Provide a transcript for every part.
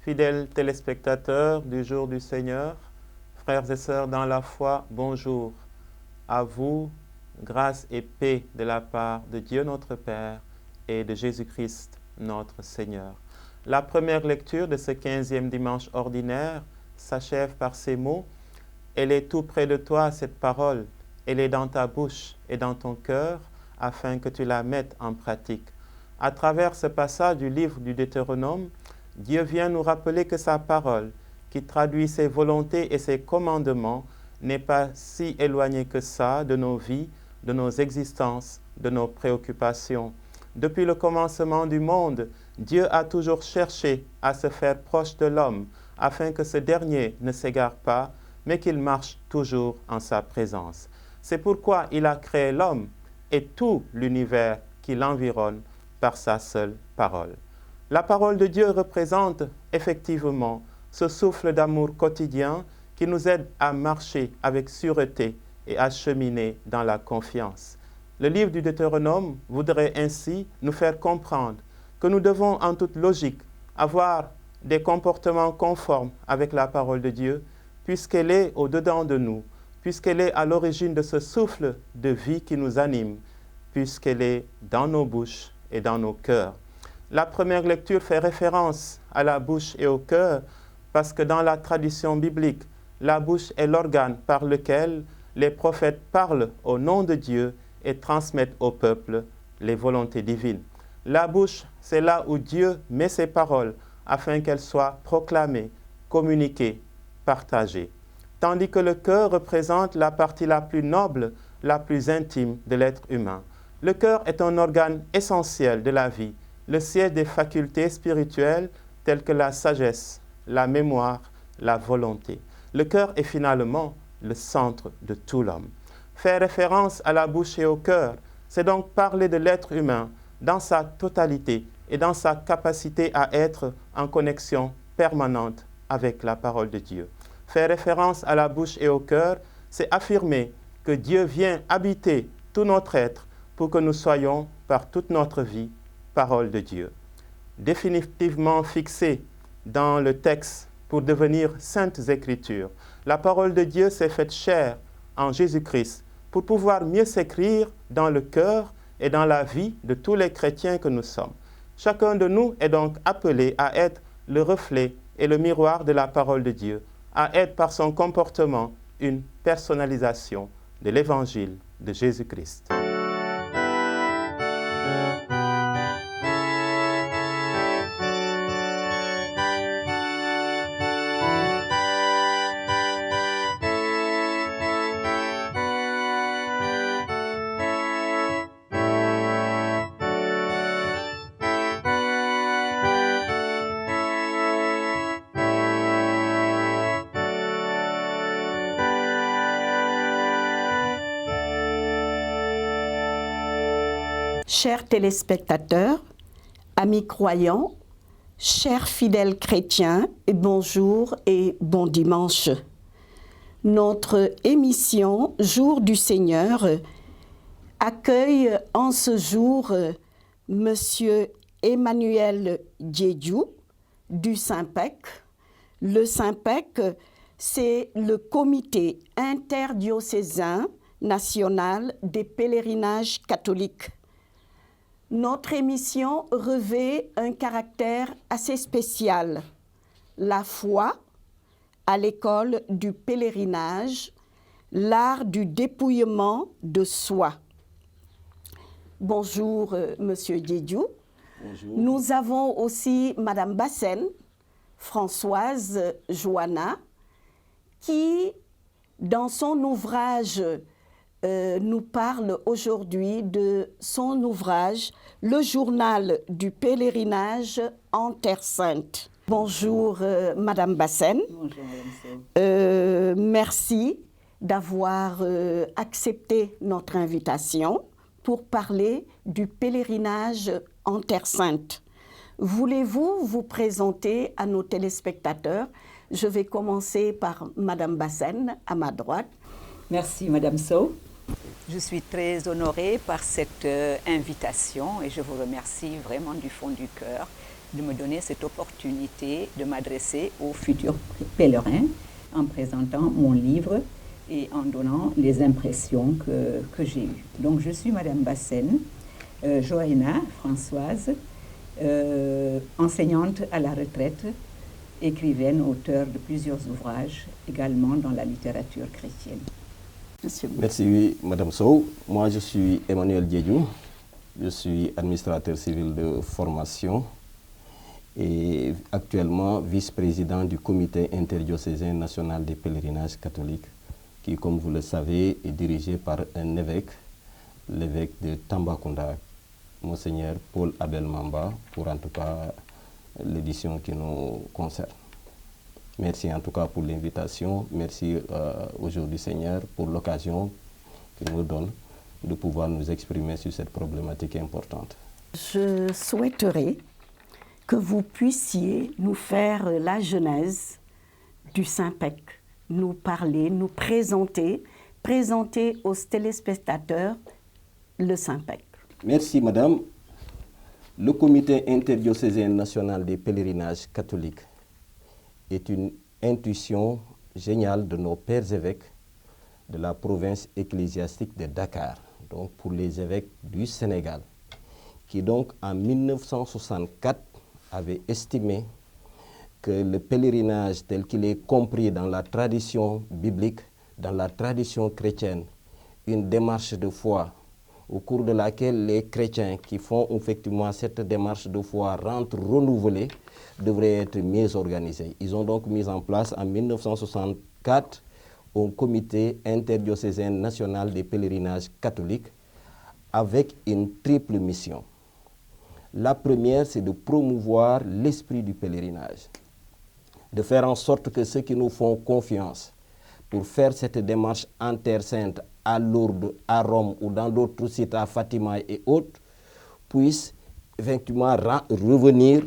Fidèles téléspectateurs du jour du Seigneur, frères et sœurs dans la foi, bonjour. À vous, grâce et paix de la part de Dieu notre Père et de Jésus-Christ notre Seigneur. La première lecture de ce 15e dimanche ordinaire s'achève par ces mots. Elle est tout près de toi, cette parole. Elle est dans ta bouche et dans ton cœur, afin que tu la mettes en pratique. À travers ce passage du livre du Deutéronome, Dieu vient nous rappeler que sa parole, qui traduit ses volontés et ses commandements, n'est pas si éloignée que ça de nos vies, de nos existences, de nos préoccupations. Depuis le commencement du monde, Dieu a toujours cherché à se faire proche de l'homme, afin que ce dernier ne s'égare pas, mais qu'il marche toujours en sa présence. C'est pourquoi il a créé l'homme et tout l'univers qui l'environne par sa seule parole. La parole de Dieu représente effectivement ce souffle d'amour quotidien qui nous aide à marcher avec sûreté et à cheminer dans la confiance. Le livre du Deutéronome voudrait ainsi nous faire comprendre que nous devons en toute logique avoir des comportements conformes avec la parole de Dieu, puisqu'elle est au-dedans de nous, puisqu'elle est à l'origine de ce souffle de vie qui nous anime, puisqu'elle est dans nos bouches et dans nos cœurs. La première lecture fait référence à la bouche et au cœur parce que dans la tradition biblique, la bouche est l'organe par lequel les prophètes parlent au nom de Dieu et transmettent au peuple les volontés divines. La bouche, c'est là où Dieu met ses paroles afin qu'elles soient proclamées, communiquées, partagées. Tandis que le cœur représente la partie la plus noble, la plus intime de l'être humain. Le cœur est un organe essentiel de la vie, le siège des facultés spirituelles telles que la sagesse, la mémoire, la volonté. Le cœur est finalement le centre de tout l'homme. Faire référence à la bouche et au cœur, c'est donc parler de l'être humain dans sa totalité et dans sa capacité à être en connexion permanente avec la parole de Dieu. Faire référence à la bouche et au cœur, c'est affirmer que Dieu vient habiter tout notre être pour que nous soyons, par toute notre vie, parole de Dieu. Définitivement fixée dans le texte pour devenir saintes Écritures, la parole de Dieu s'est faite chair en Jésus-Christ pour pouvoir mieux s'écrire dans le cœur et dans la vie de tous les chrétiens que nous sommes. Chacun de nous est donc appelé à être le reflet et le miroir de la parole de Dieu, à être par son comportement une personnalisation de l'Évangile de Jésus-Christ. Chers téléspectateurs, amis croyants, chers fidèles chrétiens, bonjour et bon dimanche. Notre émission Jour du Seigneur accueille en ce jour Monsieur Emmanuel Diédiou du SYMPEC. Le SYMPEC, c'est le comité interdiocésain national des pèlerinages catholiques. Notre émission revêt un caractère assez spécial. La foi à l'école du pèlerinage, l'art du dépouillement de soi. Bonjour, Monsieur Diédiou. Bonjour. Nous avons aussi Madame Bassène, Françoise Joanna, qui, dans son ouvrage, nous parle aujourd'hui de son ouvrage « Le journal du pèlerinage en Terre Sainte ». Bonjour, Madame Bassène. Bonjour, Madame Sow. Merci d'avoir accepté notre invitation pour parler du pèlerinage en Terre Sainte. Voulez-vous vous présenter à nos téléspectateurs? Je vais commencer par Madame Bassène, à ma droite. Merci, Madame Sow. Je suis très honorée par cette invitation et je vous remercie vraiment du fond du cœur de me donner cette opportunité de m'adresser aux futurs pèlerins en présentant mon livre et en donnant les impressions que j'ai eues. Donc je suis Madame Bassène, Johanna Françoise, enseignante à la retraite, écrivaine, auteure de plusieurs ouvrages, également dans la littérature chrétienne. Merci Madame Sow. Moi je suis Emmanuel Diédiou, je suis administrateur civil de formation et actuellement vice-président du comité interdiocésain national des pèlerinages catholiques qui, comme vous le savez, est dirigé par un évêque, l'évêque de Tambacounda, Monseigneur Paul Abel Mamba, pour en tout cas l'édition qui nous concerne. Merci en tout cas pour l'invitation. Merci aujourd'hui Seigneur pour l'occasion qu'il nous donne de pouvoir nous exprimer sur cette problématique importante. Je souhaiterais que vous puissiez nous faire la genèse du Saint-Pec, nous parler, nous présenter aux téléspectateurs le Saint-Pec. Merci Madame. Le comité interdiocésain national des pèlerinages catholiques est une intuition géniale de nos pères évêques de la province ecclésiastique de Dakar, donc pour les évêques du Sénégal, qui donc en 1964 avait estimé que le pèlerinage tel qu'il est compris dans la tradition biblique, dans la tradition chrétienne, une démarche de foi au cours de laquelle les chrétiens qui font effectivement cette démarche de foi rentrent renouvelés, devraient être mieux organisés. Ils ont donc mis en place en 1964 un comité interdiocésain national des pèlerinages catholiques avec une triple mission. La première, c'est de promouvoir l'esprit du pèlerinage, de faire en sorte que ceux qui nous font confiance pour faire cette démarche en Terre Sainte, à Lourdes, à Rome ou dans d'autres sites, à Fatima et autres, puissent effectivement revenir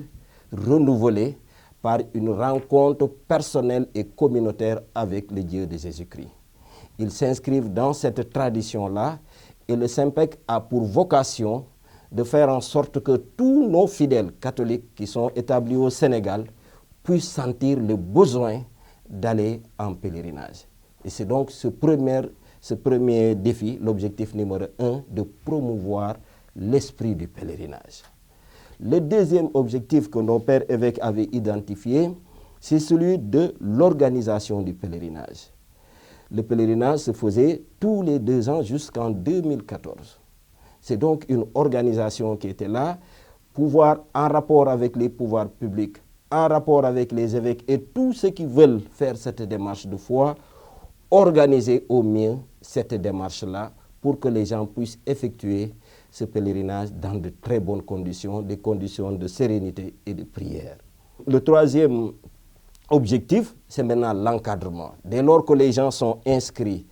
renouvelés par une rencontre personnelle et communautaire avec le Dieu de Jésus-Christ. Ils s'inscrivent dans cette tradition-là et le Saint-Pec a pour vocation de faire en sorte que tous nos fidèles catholiques qui sont établis au Sénégal puissent sentir le besoin d'aller en pèlerinage. Et c'est donc ce premier défi, l'objectif numéro 1, de promouvoir l'esprit du pèlerinage. Le deuxième objectif que nos pères évêques avaient identifié, c'est celui de l'organisation du pèlerinage. Le pèlerinage se faisait tous les 2 ans jusqu'en 2014. C'est donc une organisation qui était là, pouvoir en rapport avec les pouvoirs publics, en rapport avec les évêques et tous ceux qui veulent faire cette démarche de foi, organiser au mieux cette démarche-là pour que les gens puissent effectuer ce pèlerinage dans de très bonnes conditions, des conditions de sérénité et de prière. Le troisième objectif, c'est maintenant l'encadrement. Dès lors que les gens sont inscrits,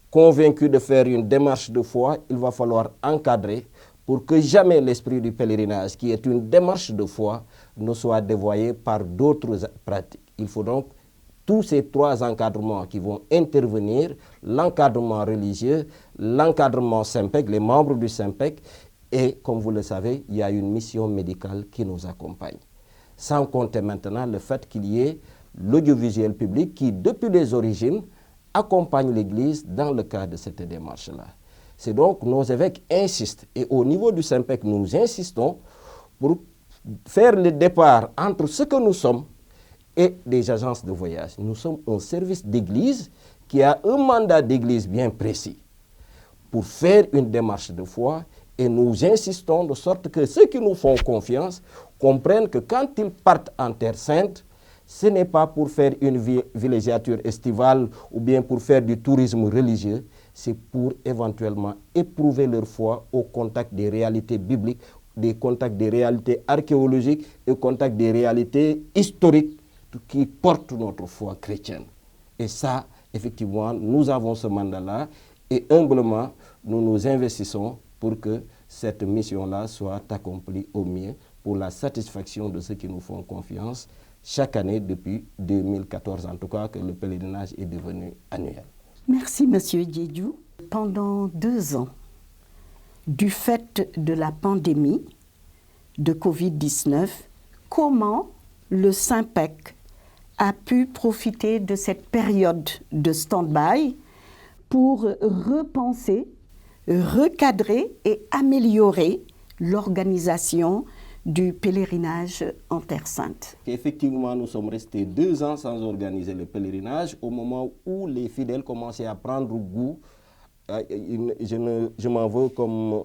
convaincus de faire une démarche de foi, il va falloir encadrer pour que jamais l'esprit du pèlerinage, qui est une démarche de foi, ne soit dévoyé par d'autres pratiques. Il faut donc tous ces 3 encadrements qui vont intervenir, l'encadrement religieux, l'encadrement Saint-Pec, les membres du Saint-Pec, et comme vous le savez, il y a une mission médicale qui nous accompagne. Sans compter maintenant le fait qu'il y ait l'audiovisuel public qui, depuis les origines, accompagne l'Église dans le cadre de cette démarche-là. C'est donc nos évêques insistent, et au niveau du Saint-Pec, nous insistons pour faire le départ entre ce que nous sommes et des agences de voyage. Nous sommes un service d'église qui a un mandat d'église bien précis pour faire une démarche de foi et nous insistons de sorte que ceux qui nous font confiance comprennent que quand ils partent en Terre Sainte, ce n'est pas pour faire une villégiature estivale ou bien pour faire du tourisme religieux, c'est pour éventuellement éprouver leur foi au contact des réalités bibliques, des contacts des réalités archéologiques et au contact des réalités historiques qui portent notre foi chrétienne. Et ça, effectivement, nous avons ce mandat-là et humblement, nous nous investissons pour que cette mission-là soit accomplie au mieux pour la satisfaction de ceux qui nous font confiance chaque année depuis 2014, en tout cas, que le pèlerinage est devenu annuel. Merci, Monsieur Diédiou. Pendant 2 ans, du fait de la pandémie de Covid-19, comment le SYMPEC a pu profiter de cette période de stand-by pour repenser, recadrer et améliorer l'organisation du pèlerinage en Terre Sainte. Effectivement, nous sommes restés 2 ans sans organiser le pèlerinage au moment où les fidèles commençaient à prendre goût. Je m'en veux comme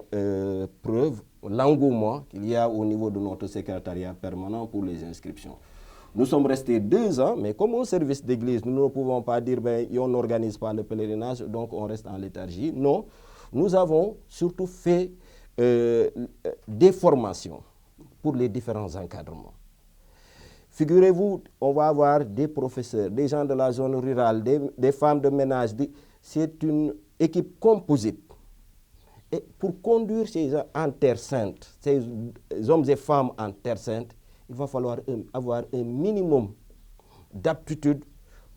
preuve l'engouement qu'il y a au niveau de notre secrétariat permanent pour les inscriptions. Nous sommes restés 2 ans, mais comme au service d'église, nous ne pouvons pas dire on n'organise pas le pèlerinage, donc on reste en léthargie. Non, nous avons surtout fait des formations pour les différents encadrements. Figurez-vous, on va avoir des professeurs, des gens de la zone rurale, des femmes de ménage. C'est une équipe composite. Et pour conduire ces gens en Terre Sainte, ces hommes et femmes en Terre Sainte, il va falloir avoir un minimum d'aptitude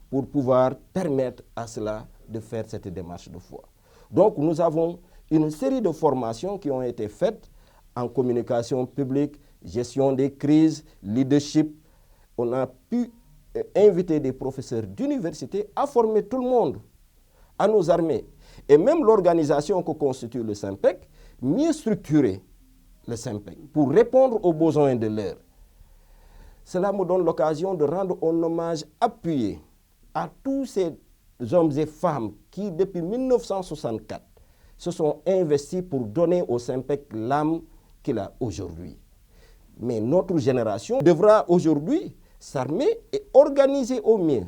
pour pouvoir permettre à cela de faire cette démarche de foi. Donc nous avons une série de formations qui ont été faites en communication publique, gestion des crises, leadership. On a pu inviter des professeurs d'université à former tout le monde, à nos armées. Et même l'organisation que constitue le SYMPEC, mieux structurer le SYMPEC pour répondre aux besoins de l'heure. Cela me donne l'occasion de rendre un hommage appuyé à tous ces hommes et femmes qui, depuis 1964, se sont investis pour donner au SYMPEC l'âme qu'il a aujourd'hui. Mais notre génération devra aujourd'hui s'armer et organiser au mieux.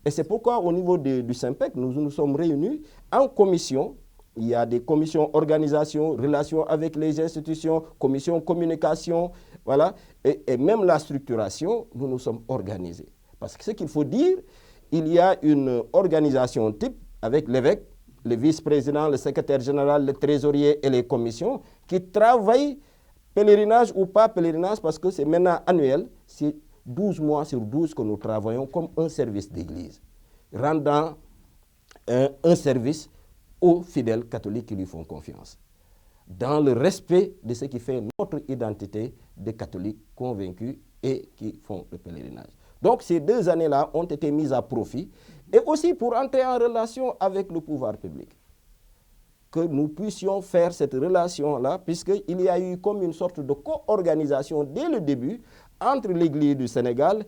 Et c'est pourquoi au niveau du SYMPEC, nous nous sommes réunis en commission. Il y a des commissions organisation, relations avec les institutions, commission communication, voilà. Et même la structuration, nous nous sommes organisés. Parce que ce qu'il faut dire, il y a une organisation type avec l'évêque, le vice-président, le secrétaire général, le trésorier et les commissions qui travaillent pèlerinage ou pas pèlerinage parce que c'est maintenant annuel, c'est 12 mois sur 12 que nous travaillons comme un service d'église, rendant un service aux fidèles catholiques qui lui font confiance, dans le respect de ce qui fait notre identité de catholiques convaincus et qui font le pèlerinage. Donc ces 2 années-là ont été mises à profit et aussi pour entrer en relation avec le pouvoir public. Que nous puissions faire cette relation-là, puisqu'il y a eu comme une sorte de co-organisation dès le début entre l'Église du Sénégal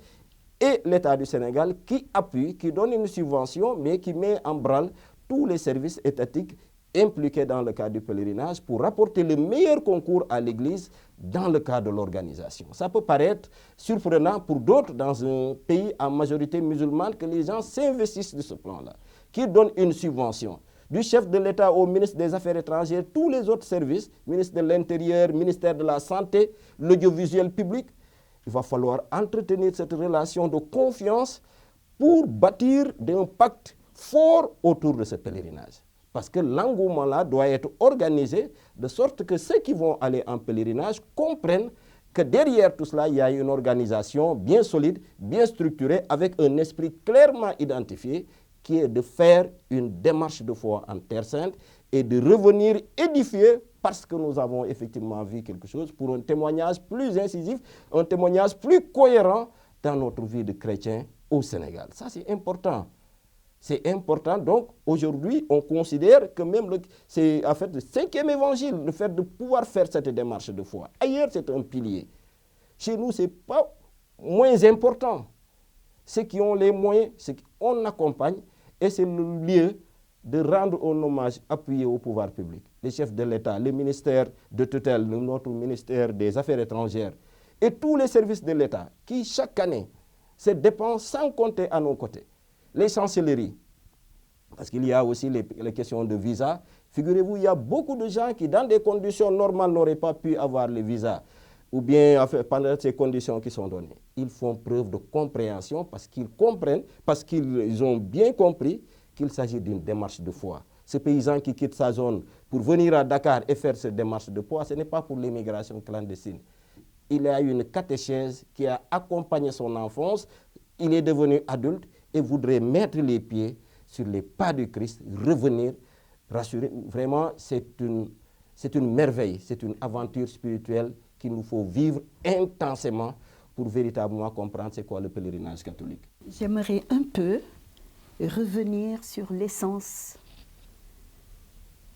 et l'État du Sénégal qui appuie, qui donne une subvention, mais qui met en branle tous les services étatiques impliqués dans le cadre du pèlerinage pour apporter le meilleur concours à l'Église dans le cadre de l'organisation. Ça peut paraître surprenant pour d'autres dans un pays à majorité musulmane que les gens s'investissent de ce plan-là, qui donnent une subvention. Du chef de l'État au ministre des Affaires étrangères, tous les autres services, ministre de l'Intérieur, ministère de la Santé, l'audiovisuel public, il va falloir entretenir cette relation de confiance pour bâtir un pacte fort autour de ce pèlerinage. Parce que l'engouement-là doit être organisé de sorte que ceux qui vont aller en pèlerinage comprennent que derrière tout cela, il y a une organisation bien solide, bien structurée, avec un esprit clairement identifié, qui est de faire une démarche de foi en Terre Sainte et de revenir édifier parce que nous avons effectivement vu quelque chose pour un témoignage plus incisif, un témoignage plus cohérent dans notre vie de chrétien au Sénégal. Ça, c'est important. C'est important. Donc, aujourd'hui, on considère que même c'est en fait le 5e évangile, le fait de pouvoir faire cette démarche de foi. Ailleurs, c'est un pilier. Chez nous, ce n'est pas moins important. Ceux qui ont les moyens, on accompagne. Et c'est le lieu de rendre un hommage appuyé au pouvoir public. Les chefs de l'État, le ministère de tutelle, notre ministère des Affaires étrangères et tous les services de l'État qui, chaque année, se dépensent sans compter à nos côtés. Les chancelleries, parce qu'il y a aussi les questions de visa. Figurez-vous, il y a beaucoup de gens qui, dans des conditions normales, n'auraient pas pu avoir le visa, ou bien pendant ces conditions qui sont données. Ils font preuve de compréhension parce qu'ils comprennent, parce qu'ils ont bien compris qu'il s'agit d'une démarche de foi. Ce paysan qui quitte sa zone pour venir à Dakar et faire cette démarche de foi, ce n'est pas pour l'immigration clandestine. Il a eu une catéchèse qui a accompagné son enfance, il est devenu adulte et voudrait mettre les pieds sur les pas du Christ, revenir, rassurer. Vraiment, c'est une merveille, c'est une aventure spirituelle qu'il nous faut vivre intensément pour véritablement comprendre c'est quoi le pèlerinage catholique. J'aimerais un peu revenir sur l'essence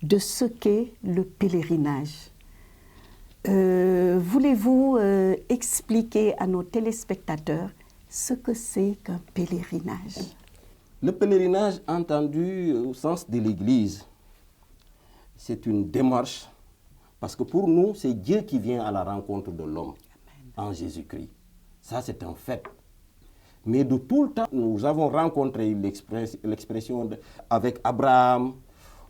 de ce qu'est le pèlerinage. Voulez-vous expliquer à nos téléspectateurs ce que c'est qu'un pèlerinage? Le pèlerinage, entendu au sens de l'Église, c'est une démarche, parce que pour nous, c'est Dieu qui vient à la rencontre de l'homme en Jésus-Christ. Ça, c'est un fait. Mais de tout le temps, nous avons rencontré l'expression avec Abraham,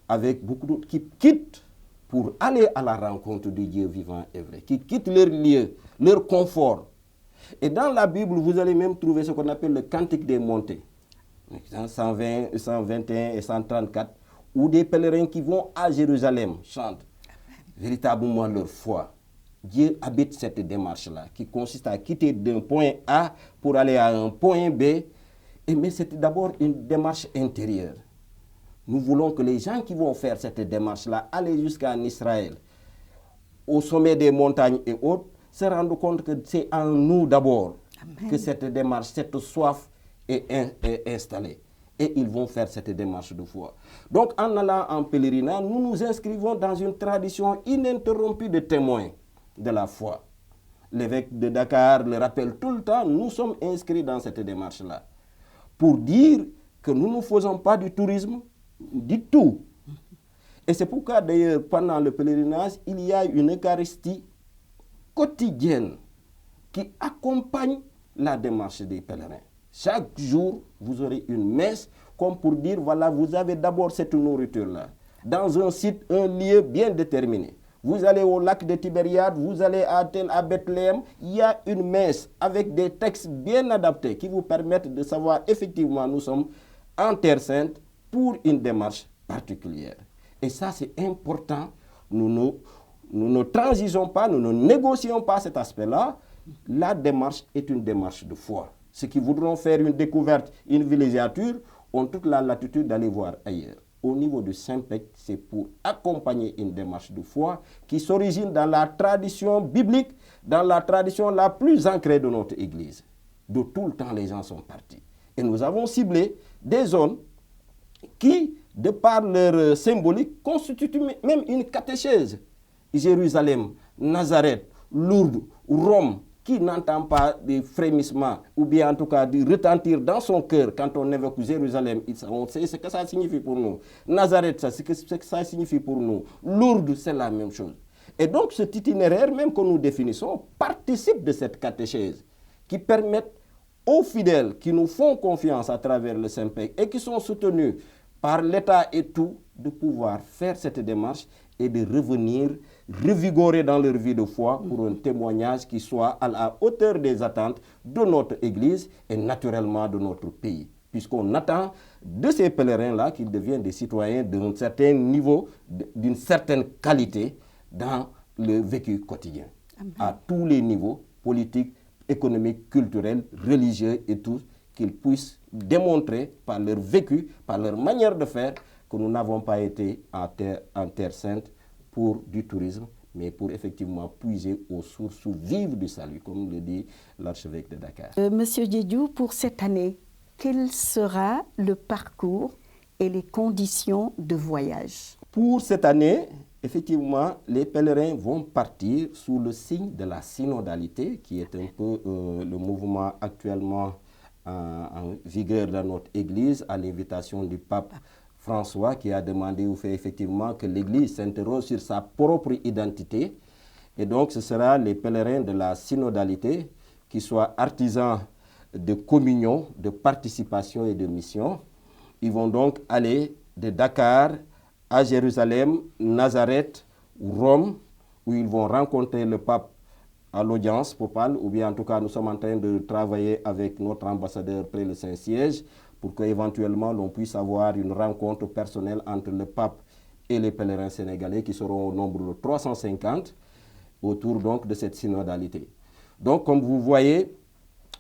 avec beaucoup d'autres qui quittent pour aller à la rencontre de Dieu vivant et vrai, qui quittent leur lieu, leur confort. Et dans la Bible, vous allez même trouver ce qu'on appelle le Cantique des montées, 120, 121 et 134, où des pèlerins qui vont à Jérusalem chantent véritablement leur foi. Dieu habite cette démarche-là, qui consiste à quitter d'un point A pour aller à un point B. Mais c'est d'abord une démarche intérieure. Nous voulons que les gens qui vont faire cette démarche-là, aller jusqu'en Israël, au sommet des montagnes et autres, se rendent compte que c'est en nous d'abord que cette démarche, cette soif est installée. Et ils vont faire cette démarche de foi. Donc en allant en pèlerinage, nous nous inscrivons dans une tradition ininterrompue de témoins de la foi. L'évêque de Dakar le rappelle tout le temps, nous sommes inscrits dans cette démarche-là. Pour dire que nous ne faisons pas du tourisme, du tout. Et c'est pourquoi d'ailleurs, pendant le pèlerinage, il y a une Eucharistie quotidienne qui accompagne la démarche des pèlerins. Chaque jour, vous aurez une messe comme pour dire, voilà, vous avez d'abord cette nourriture-là, dans un site, un lieu bien déterminé. Vous allez au lac de Tibériade, vous allez à Bethléem, il y a une messe avec des textes bien adaptés qui vous permettent de savoir effectivement nous sommes en Terre Sainte pour une démarche particulière. Et ça, c'est important. Nous ne transigeons pas, nous ne négocions pas cet aspect-là. La démarche est une démarche de foi. Ceux qui voudront faire une découverte, une villégiature, ont toute la latitude d'aller voir ailleurs. Au niveau du Saint-Pec, c'est pour accompagner une démarche de foi qui s'origine dans la tradition biblique, dans la tradition la plus ancrée de notre Église. De tout le temps, les gens sont partis. Et nous avons ciblé des zones qui, de par leur symbolique, constituent même une catéchèse. Jérusalem, Nazareth, Lourdes, Rome, qui n'entend pas des frémissements ou bien en tout cas du retentir dans son cœur quand on évoque Jérusalem, on sait ce que ça signifie pour nous. Nazareth, c'est ce que ça signifie pour nous. Lourdes, c'est la même chose. Et donc cet itinéraire, même que nous définissons, participe de cette catéchèse qui permet aux fidèles qui nous font confiance à travers le Saint-Pec et qui sont soutenus par l'État et tout, de pouvoir faire cette démarche et de revenir revigorer dans leur vie de foi pour un témoignage qui soit à la hauteur des attentes de notre Église et naturellement de notre pays. Puisqu'on attend de ces pèlerins-là qu'ils deviennent des citoyens d'un certain niveau, d'une certaine qualité dans le vécu quotidien. Amen. À tous les niveaux, politiques, économiques, culturels, religieux et tout, qu'ils puissent démontrer par leur vécu, par leur manière de faire, que nous n'avons pas été en terre sainte pour du tourisme, mais pour effectivement puiser aux sources vives du salut, comme le dit l'archevêque de Dakar. Monsieur Diédiou, pour cette année, quel sera le parcours et les conditions de voyage? Pour cette année, effectivement, les pèlerins vont partir sous le signe de la synodalité, qui est un peu le mouvement actuellement en vigueur dans notre Église, à l'invitation du pape François, qui a demandé ou fait effectivement que l'Église s'interroge sur sa propre identité. Et donc, ce sera les pèlerins de la synodalité, qui soient artisans de communion, de participation et de mission. Ils vont donc aller de Dakar à Jérusalem, Nazareth, Rome, où ils vont rencontrer le pape à l'audience papale, ou bien en tout cas nous sommes en train de travailler avec notre ambassadeur près le Saint-Siège pour qu'éventuellement l'on puisse avoir une rencontre personnelle entre le pape et les pèlerins sénégalais qui seront au nombre de 350 autour donc de cette synodalité. Donc comme vous voyez,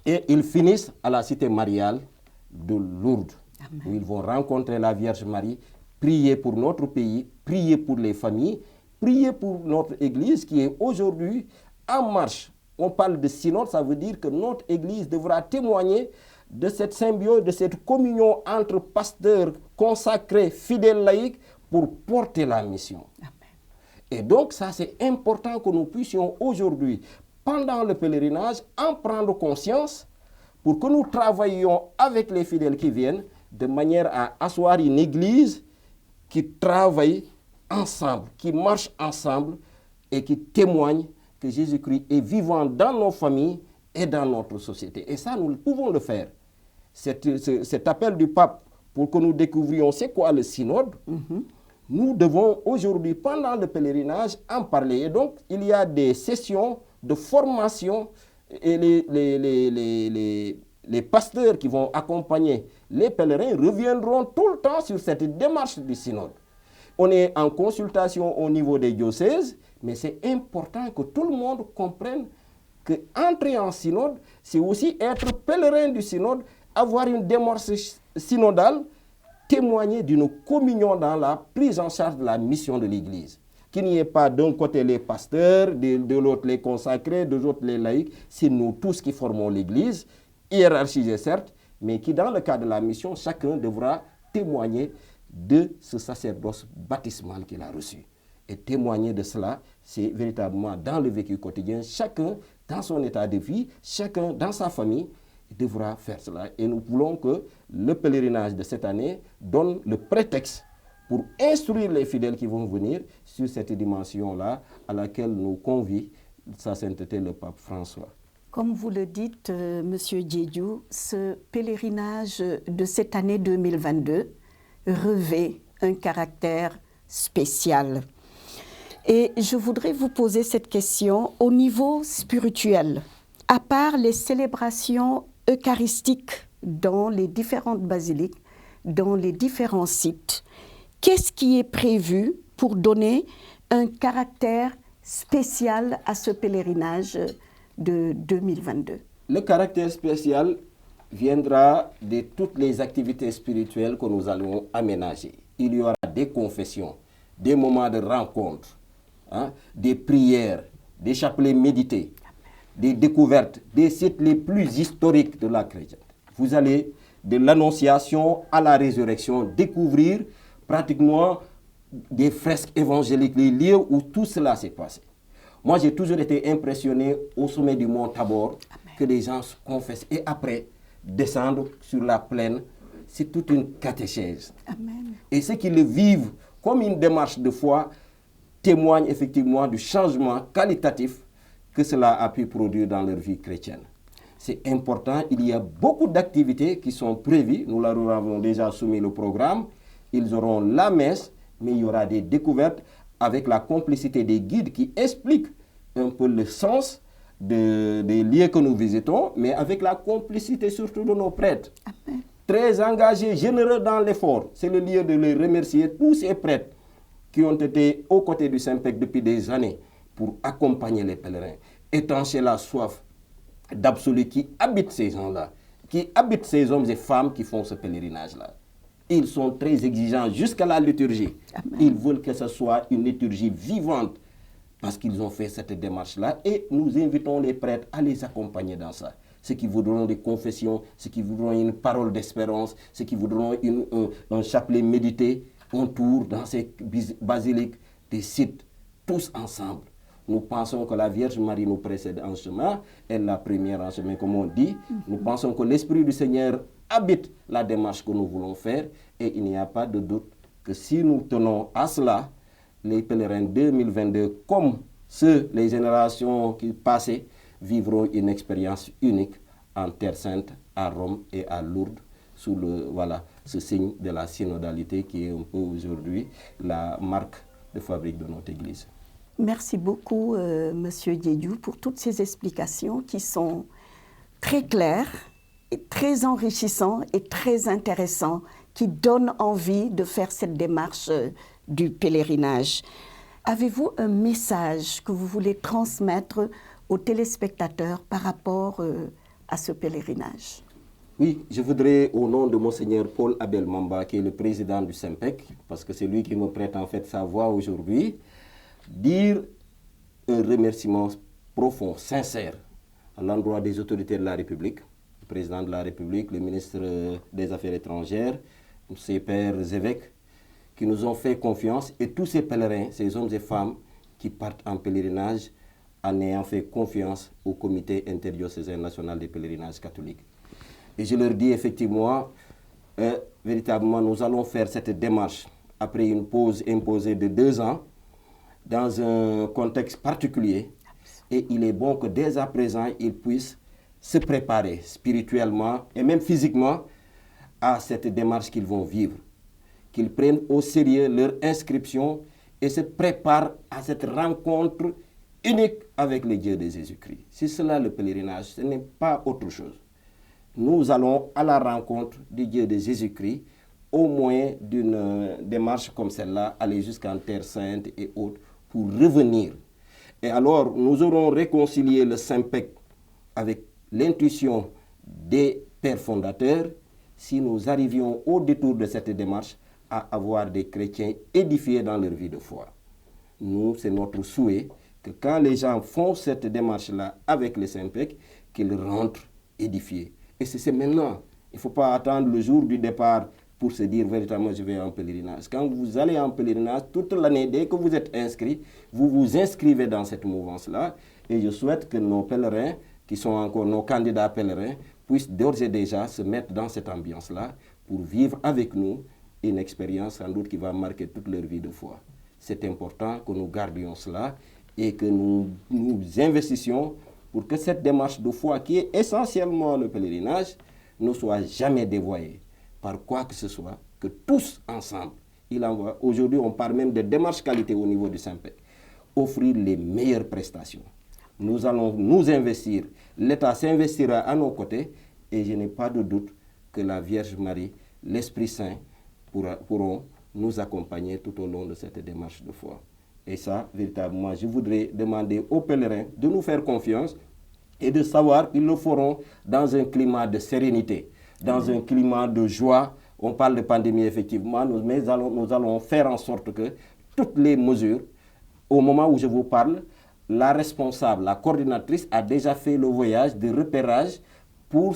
et ils finissent à la cité mariale de Lourdes. Amen. Où ils vont rencontrer la Vierge Marie, prier pour notre pays, prier pour les familles, prier pour notre Église qui est aujourd'hui en marche on parle de synode, ça veut dire que notre Église devra témoigner de cette symbiose, de cette communion entre pasteurs consacrés, fidèles laïcs, pour porter la mission. Amen. Et donc ça, c'est important que nous puissions aujourd'hui, pendant le pèlerinage, en prendre conscience pour que nous travaillions avec les fidèles qui viennent de manière à asseoir une Église qui travaille ensemble, qui marche ensemble et qui témoigne que Jésus-Christ est vivant dans nos familles et dans notre société. Et ça, nous pouvons le faire. Cet appel du pape pour que nous découvrions c'est quoi le synode, nous devons aujourd'hui, pendant le pèlerinage, en parler. Et donc, il y a des sessions de formation et les pasteurs qui vont accompagner les pèlerins reviendront tout le temps sur cette démarche du synode. On est en consultation au niveau des diocèses, mais c'est important que tout le monde comprenne que entrer en synode, c'est aussi être pèlerin du synode, avoir une démarche synodale, témoigner d'une communion dans la prise en charge de la mission de l'Église. Qu'il n'y ait pas d'un côté les pasteurs, de l'autre les consacrés, de l'autre les laïcs, c'est nous tous qui formons l'Église, hiérarchisée certes, mais qui dans le cadre de la mission, chacun devra témoigner de ce sacerdoce baptismal qu'il a reçu. Et témoigner de cela, c'est véritablement dans le vécu quotidien, chacun dans son état de vie, chacun dans sa famille, devra faire cela. Et nous voulons que le pèlerinage de cette année donne le prétexte pour instruire les fidèles qui vont venir sur cette dimension-là à laquelle nous convie Sa Sainteté le Pape François. Comme vous le dites, Monsieur Diédiou, ce pèlerinage de cette année 2022 revêt un caractère spécial. Et je voudrais vous poser cette question au niveau spirituel. À part les célébrations eucharistiques dans les différentes basiliques, dans les différents sites, qu'est-ce qui est prévu pour donner un caractère spécial à ce pèlerinage de 2022? Le caractère spécial viendra de toutes les activités spirituelles que nous allons aménager. Il y aura des confessions, des moments de rencontre, des prières, des chapelets médités, des découvertes, des sites les plus historiques de la chrétienté. Vous allez de l'Annonciation à la résurrection découvrir pratiquement des fresques évangéliques, les lieux où tout cela s'est passé. Moi, j'ai toujours été impressionné au sommet du mont Tabor. Amen. Que les gens se confessent et après descendre sur la plaine. C'est toute une catéchèse. Amen. Et ceux qui le vivent comme une démarche de foi témoignent effectivement du changement qualitatif que cela a pu produire dans leur vie chrétienne. C'est important, il y a beaucoup d'activités qui sont prévues. Nous leur avons déjà soumis le programme. Ils auront la messe, mais il y aura des découvertes avec la complicité des guides qui expliquent un peu le sens des lieux que nous visitons, mais avec la complicité surtout de nos prêtres. Amen. Très engagés, généreux dans l'effort. C'est le lieu de les remercier, tous ces prêtres qui ont été aux côtés du Saint-Pec depuis des années pour accompagner les pèlerins, étancher la soif d'absolu qui habite ces gens-là, qui habite ces hommes et femmes qui font ce pèlerinage-là. Ils sont très exigeants jusqu'à la liturgie. Amen. Ils veulent que ce soit une liturgie vivante parce qu'ils ont fait cette démarche-là et nous invitons les prêtres à les accompagner dans ça. Ceux qui voudront des confessions, ceux qui voudront une parole d'espérance, ceux qui voudront un chapelet médité, on tourne dans ces basiliques, des sites, tous ensemble. Nous pensons que la Vierge Marie nous précède en chemin, elle est la première en chemin, comme on dit. Nous pensons que l'Esprit du Seigneur habite la démarche que nous voulons faire et il n'y a pas de doute que si nous tenons à cela, les pèlerins 2022, comme les générations qui passaient, vivront une expérience unique en Terre Sainte, à Rome et à Lourdes, sous ce signe de la synodalité qui est un peu aujourd'hui la marque de fabrique de notre Église. Merci beaucoup, Monsieur Diédiou, pour toutes ces explications qui sont très claires, et très enrichissantes et très intéressantes, qui donnent envie de faire cette démarche du pèlerinage. Avez-vous un message que vous voulez transmettre aux téléspectateurs par rapport à ce pèlerinage? Oui, je voudrais, au nom de Monseigneur Paul Abel Mamba, qui est le président du Saint-Pec, parce que c'est lui qui me prête en fait sa voix aujourd'hui, dire un remerciement profond, sincère, à l'endroit des autorités de la République, le président de la République, le ministre des Affaires étrangères, ses pères évêques, qui nous ont fait confiance, et tous ces pèlerins, ces hommes et femmes qui partent en pèlerinage en ayant fait confiance au comité interdiocésain national des pèlerinages catholiques. Et je leur dis effectivement, véritablement, nous allons faire cette démarche après une pause imposée de 2 ans, dans un contexte particulier. Et il est bon que dès à présent, ils puissent se préparer spirituellement et même physiquement à cette démarche qu'ils vont vivre. Qu'ils prennent au sérieux leur inscription et se préparent à cette rencontre unique avec le Dieu de Jésus-Christ. C'est cela le pèlerinage, ce n'est pas autre chose. Nous allons à la rencontre du Dieu de Jésus-Christ au moyen d'une démarche comme celle-là, aller jusqu'en Terre Sainte et autres, pour revenir. Et alors, nous aurons réconcilié le Saint-Pec avec l'intuition des pères fondateurs si nous arrivions au détour de cette démarche à avoir des chrétiens édifiés dans leur vie de foi. Nous, c'est notre souhait que quand les gens font cette démarche-là avec le Saint-Pec, qu'ils rentrent édifiés. Et c'est maintenant. Il ne faut pas attendre le jour du départ pour se dire véritablement je vais en pèlerinage. Quand vous allez en pèlerinage, toute l'année, dès que vous êtes inscrit, vous vous inscrivez dans cette mouvance-là. Et je souhaite que nos pèlerins, qui sont encore nos candidats pèlerins, puissent d'ores et déjà se mettre dans cette ambiance-là pour vivre avec nous une expérience sans doute qui va marquer toute leur vie de foi. C'est important que nous gardions cela et que nous investissions pour que cette démarche de foi, qui est essentiellement le pèlerinage, ne soit jamais dévoyée par quoi que ce soit, que tous ensemble, aujourd'hui on parle même de démarche qualité au niveau du Saint-Pec, offrir les meilleures prestations. Nous allons nous investir, l'État s'investira à nos côtés et je n'ai pas de doute que la Vierge Marie, l'Esprit Saint pourront nous accompagner tout au long de cette démarche de foi. Et ça, véritablement, je voudrais demander aux pèlerins de nous faire confiance et de savoir qu'ils le feront dans un climat de sérénité, dans un climat de joie. On parle de pandémie, effectivement, mais nous allons faire en sorte que toutes les mesures, au moment où je vous parle, la responsable, la coordinatrice a déjà fait le voyage de repérage pour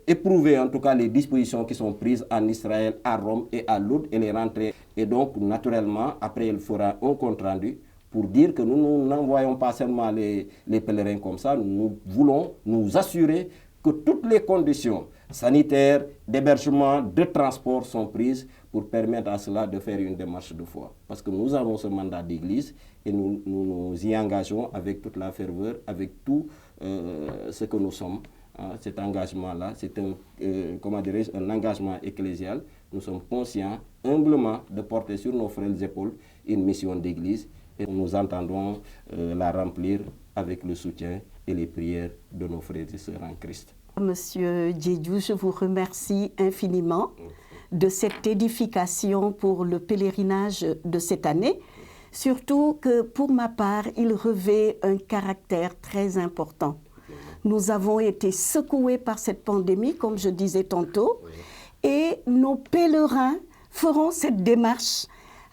éprouver en tout cas les dispositions qui sont prises en Israël, à Rome et à Lourdes et les rentrer. Et donc, naturellement, après, elle fera un compte-rendu pour dire que nous n'envoyons pas seulement les pèlerins comme ça, nous voulons nous assurer que toutes les conditions sanitaires, d'hébergement, de transport sont prises pour permettre à cela de faire une démarche de foi. Parce que nous avons ce mandat d'église et nous y engageons avec toute la ferveur, avec tout ce que nous sommes. Cet engagement-là, c'est un engagement ecclésial. Nous sommes conscients humblement de porter sur nos frêles épaules une mission d'église et nous entendons la remplir avec le soutien et les prières de nos frères et sœurs en Christ. Monsieur Diédiou, je vous remercie infiniment de cette édification pour le pèlerinage de cette année. Surtout que pour ma part, il revêt un caractère très important. Nous avons été secoués par cette pandémie, comme je disais tantôt, et nos pèlerins feront cette démarche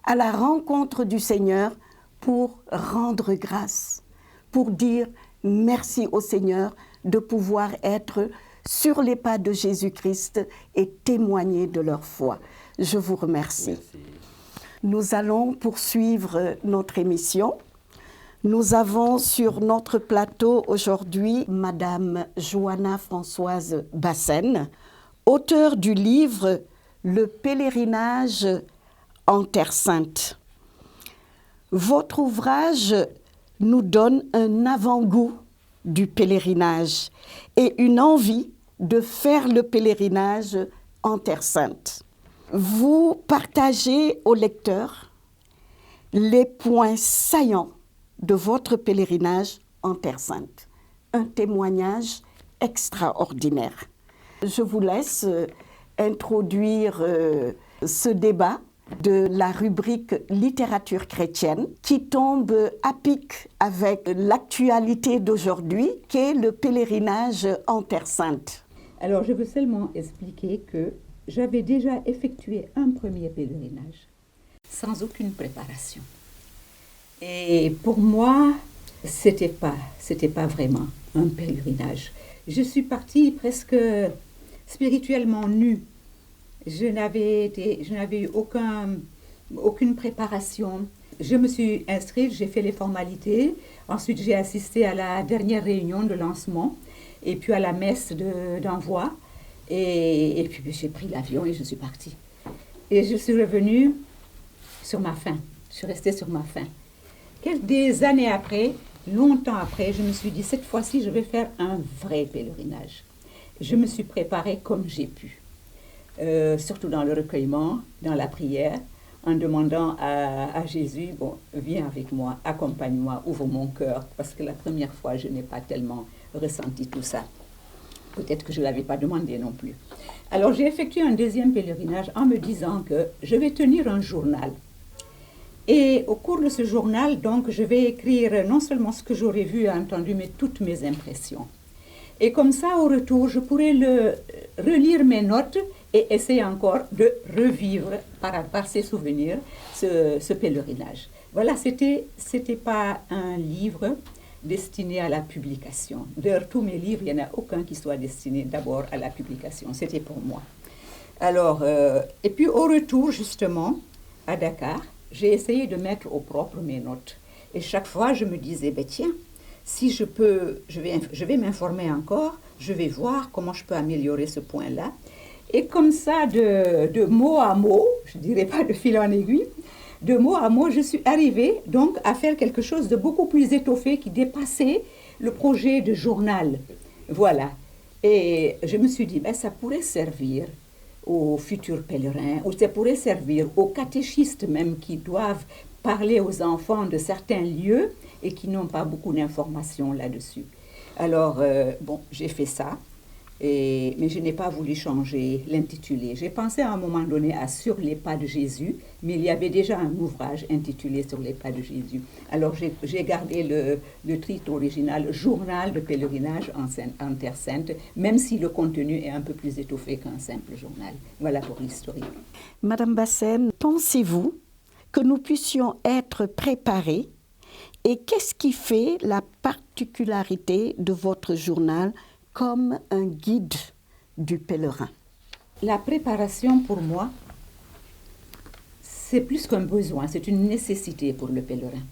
à la rencontre du Seigneur pour rendre grâce, pour dire merci au Seigneur de pouvoir être sur les pas de Jésus-Christ et témoigner de leur foi. Je vous remercie. Merci. Nous allons poursuivre notre émission. Nous avons sur notre plateau aujourd'hui Madame Johanna Françoise Bassène, auteure du livre « Le pèlerinage en Terre Sainte ». Votre ouvrage nous donne un avant-goût du pèlerinage et une envie de faire le pèlerinage en Terre Sainte. Vous partagez aux lecteurs les points saillants de votre pèlerinage en Terre Sainte. Un témoignage extraordinaire. Je vous laisse introduire ce débat de la rubrique littérature chrétienne qui tombe à pic avec l'actualité d'aujourd'hui, qu'est le pèlerinage en Terre Sainte. Alors, je veux seulement expliquer que j'avais déjà effectué un premier pèlerinage sans aucune préparation. Et pour moi, c'était pas vraiment un pèlerinage. Je suis partie presque spirituellement nue. Je n'avais eu aucune préparation. Je me suis inscrite, j'ai fait les formalités. Ensuite, j'ai assisté à la dernière réunion de lancement et puis à la messe d'envoi. Et puis j'ai pris l'avion et je suis partie. Et je suis revenue sur ma faim. Je suis restée sur ma faim. Des années après, longtemps après, je me suis dit, cette fois-ci, je vais faire un vrai pèlerinage. Je me suis préparée comme j'ai pu, surtout dans le recueillement, dans la prière, en demandant à Jésus, bon, viens avec moi, accompagne-moi, ouvre mon cœur, parce que la première fois, je n'ai pas tellement ressenti tout ça. Peut-être que je ne l'avais pas demandé non plus. Alors j'ai effectué un deuxième pèlerinage en me disant que je vais tenir un journal. Et au cours de ce journal, donc, je vais écrire non seulement ce que j'aurais vu et entendu, mais toutes mes impressions. Et comme ça, au retour, je pourrais relire mes notes et essayer encore de revivre par ces souvenirs ce pèlerinage. Voilà, c'était pas un livre destiné à la publication. D'ailleurs, tous mes livres, il n'y en a aucun qui soit destiné d'abord à la publication. C'était pour moi. Alors, et puis au retour, justement, à Dakar, j'ai essayé de mettre au propre mes notes. Et chaque fois, je me disais, ben tiens, si je peux, je vais m'informer encore, je vais voir comment je peux améliorer ce point-là. Et comme ça, de mot à mot, je ne dirais pas de fil en aiguille, de mot à mot, je suis arrivée donc à faire quelque chose de beaucoup plus étoffé qui dépassait le projet de journal. Voilà. Et je me suis dit, ben, ça pourrait servir aux futurs pèlerins, ou ça pourrait servir aux catéchistes même qui doivent parler aux enfants de certains lieux et qui n'ont pas beaucoup d'informations là-dessus. Alors, bon, j'ai fait ça, mais je n'ai pas voulu changer l'intitulé. J'ai pensé à un moment donné à Sur les pas de Jésus, mais il y avait déjà un ouvrage intitulé Sur les pas de Jésus. Alors, j'ai gardé le titre original Journal de pèlerinage en Terre Sainte, même si le contenu est un peu plus étoffé qu'un simple journal. Voilà pour l'historique. Madame Bassène, pensez-vous que nous puissions être préparés et qu'est-ce qui fait la particularité de votre journal comme un guide du pèlerin? La préparation, pour moi, c'est plus qu'un besoin, c'est une nécessité pour le pèlerin.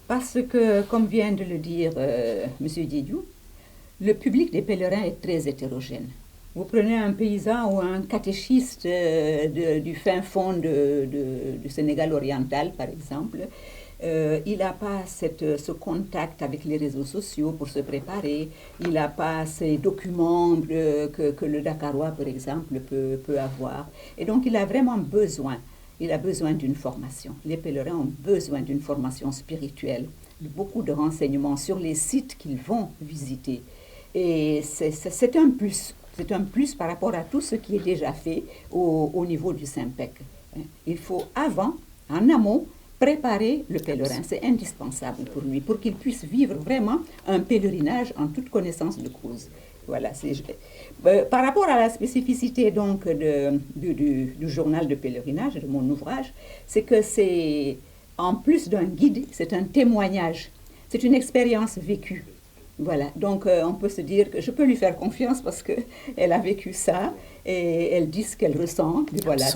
Parce que, comme vient de le dire M. Didiou, le public des pèlerins est très hétérogène. Vous prenez un paysan ou un catéchiste du fin fond du Sénégal oriental, par exemple, il n'a pas ce contact avec les réseaux sociaux pour se préparer, il n'a pas ces documents que le Dakarois, par exemple, peut avoir. Et donc, il a vraiment besoin, d'une formation. Les pèlerins ont besoin d'une formation spirituelle, beaucoup de renseignements sur les sites qu'ils vont visiter. Et c'est un plus. C'est un plus par rapport à tout ce qui est déjà fait au niveau du Saint-Pec. Il faut en amont, préparer le pèlerin. C'est indispensable pour lui, pour qu'il puisse vivre vraiment un pèlerinage en toute connaissance de cause. Voilà. Par rapport à la spécificité donc du journal de pèlerinage, de mon ouvrage, c'est que c'est, en plus d'un guide, c'est un témoignage. C'est une expérience vécue. Voilà, donc on peut se dire que je peux lui faire confiance parce qu'elle a vécu ça et elle dit ce qu'elle ressent. Et voilà,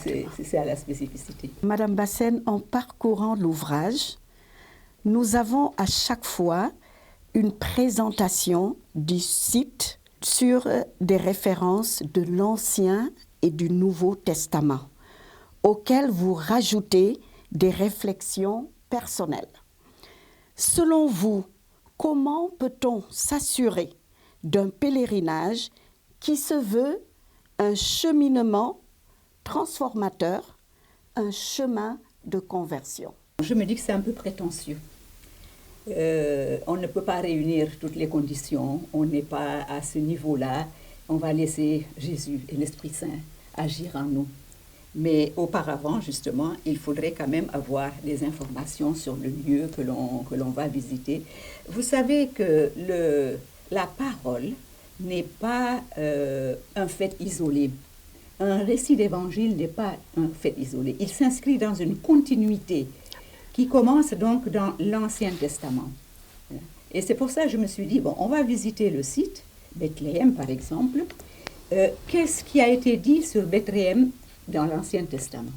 c'est à la spécificité. Madame Bassène, en parcourant l'ouvrage, nous avons à chaque fois une présentation du site sur des références de l'Ancien et du Nouveau Testament, auxquelles vous rajoutez des réflexions personnelles. Selon vous, comment peut-on s'assurer d'un pèlerinage qui se veut un cheminement transformateur, un chemin de conversion? Je me dis que c'est un peu prétentieux. On ne peut pas réunir toutes les conditions, on n'est pas à ce niveau-là. On va laisser Jésus et l'Esprit Saint agir en nous. Mais auparavant, justement, il faudrait quand même avoir des informations sur le lieu que l'on va visiter. Vous savez que la parole n'est pas un fait isolé. Un récit d'évangile n'est pas un fait isolé. Il s'inscrit dans une continuité qui commence donc dans l'Ancien Testament. Et c'est pour ça que je me suis dit, bon, on va visiter le site, Bethléem par exemple. Qu'est-ce qui a été dit sur Bethléem dans l'Ancien Testament?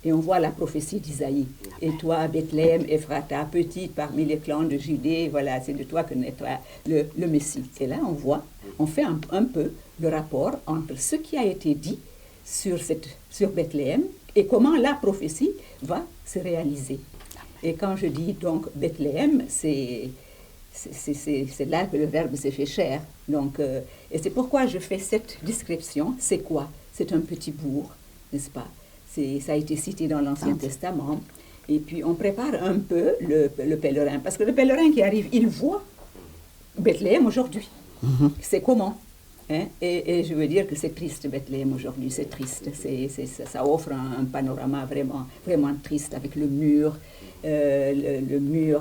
Et on voit la prophétie d'Isaïe. Et toi, Bethléem, Ephrata, petite parmi les clans de Judée, voilà, c'est de toi que naîtra le Messie. Et là, on fait un peu le rapport entre ce qui a été dit sur Bethléem et comment la prophétie va se réaliser. Et quand je dis donc Bethléem, c'est là que le Verbe s'est fait chair. Donc, et c'est pourquoi je fais cette description. C'est quoi? C'est un petit bourg, n'est-ce pas? Ça a été cité dans l'Ancien Testament. Et puis on prépare un peu le pèlerin. Parce que le pèlerin qui arrive, il voit Bethléem aujourd'hui. C'est comment? Hein? Et je veux dire que c'est triste, Bethléem aujourd'hui, c'est triste. Ça offre un panorama vraiment, vraiment triste avec le mur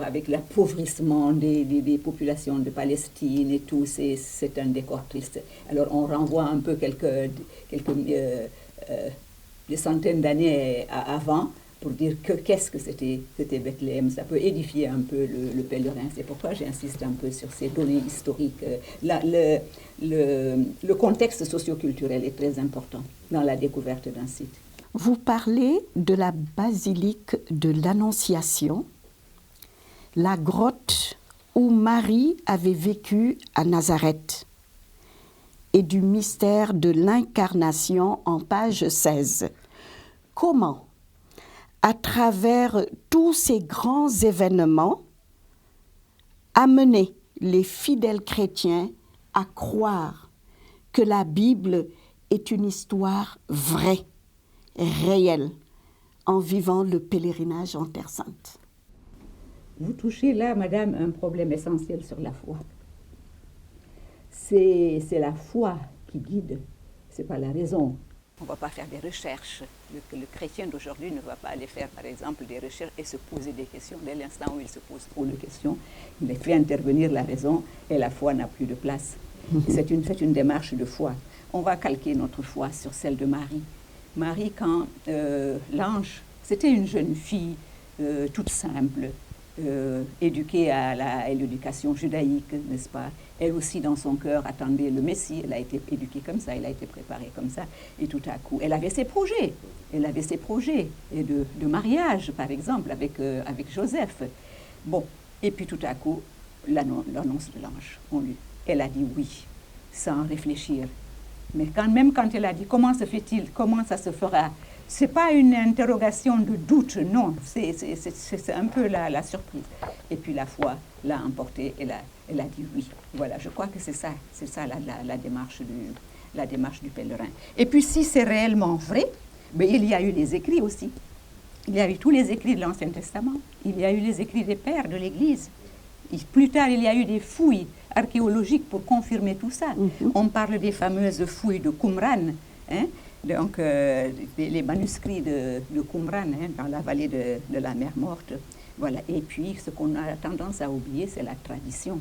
avec l'appauvrissement des populations de Palestine et tout. C'est un décor triste. Alors on renvoie un peu des centaines d'années avant pour dire qu'est-ce que c'était Bethléem. Ça peut édifier un peu le pèlerin. C'est pourquoi j'insiste un peu sur ces données historiques. Le contexte socioculturel est très important dans la découverte d'un site. Vous parlez de la basilique de l'Annonciation, la grotte où Marie avait vécu à Nazareth, et du mystère de l'incarnation en page 16. Comment, à travers tous ces grands événements, amener les fidèles chrétiens à croire que la Bible est une histoire vraie, réelle, en vivant le pèlerinage en Terre Sainte? Vous touchez là, madame, un problème essentiel sur la foi. C'est la foi qui guide, ce n'est pas la raison. On ne va pas faire des recherches. Le chrétien d'aujourd'hui ne va pas aller faire, par exemple, des recherches et se poser des questions. Dès l'instant où il se pose trop de questions, il fait intervenir la raison et la foi n'a plus de place. C'est une démarche de foi. On va calquer notre foi sur celle de Marie. Marie, quand l'ange, c'était une jeune fille toute simple, éduquée à l'éducation judaïque, n'est-ce pas? Elle aussi, dans son cœur, attendait le Messie. Elle a été éduquée comme ça, elle a été préparée comme ça. Et tout à coup, elle avait ses projets. Elle avait ses projets et de mariage, par exemple, avec Joseph. Bon, et puis tout à coup, l'annonce de l'ange. Elle a dit oui, sans réfléchir. Mais même quand elle a dit comment se fait-il, comment ça se fera, ce n'est pas une interrogation de doute, non, c'est un peu la surprise. Et puis la foi l'a emportée, elle a dit oui. Voilà, je crois que c'est ça la démarche du pèlerin. Et puis si c'est réellement vrai, mais il y a eu les écrits aussi. Il y a eu tous les écrits de l'Ancien Testament, il y a eu les écrits des pères de l'Église. Plus tard, il y a eu des fouilles archéologiques pour confirmer tout ça. On parle des fameuses fouilles de Qumran, hein? Donc les manuscrits de Qumran, hein, dans la vallée de la mer Morte. Voilà. Et puis, ce qu'on a tendance à oublier, c'est la tradition.